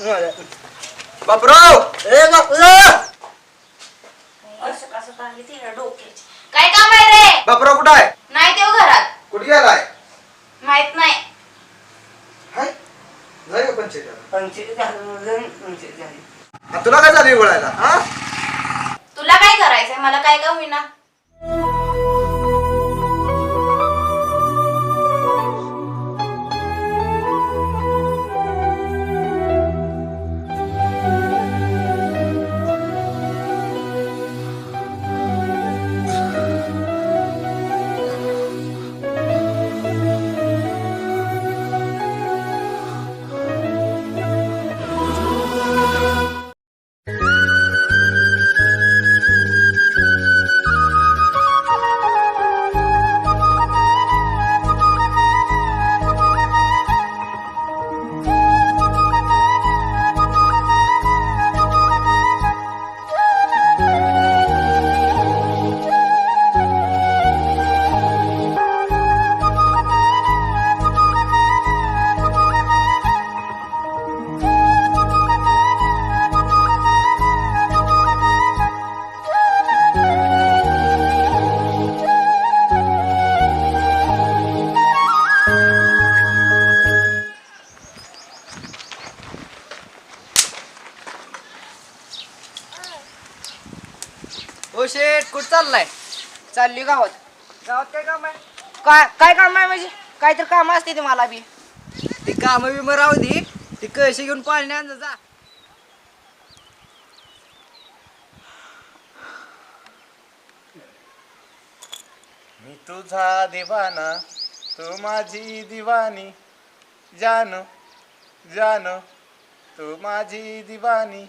बापराव ए बापराव काय काम आहे रे? बापराव कुठं आहे? नाही तेव घरात. कुठे गेलाय? माहित नाही. हाय नाही पंचायत पंचायत झाली. तुला काय झाली बोलायला? हा तुला काय करायचंय? मला काय का होईना. ओ शेट कुठं चाललाय? चालली गावात. गावात काय काम आहे? काय काम आहे म्हणजे? काहीतरी काम असते ते मला बी. ती काम बिम राहू दे. ती कळशी घेऊन पाणी आण जा. मी तुझा दिवाना तू माझी दिवानी जानो जानो तू माझी दिवानी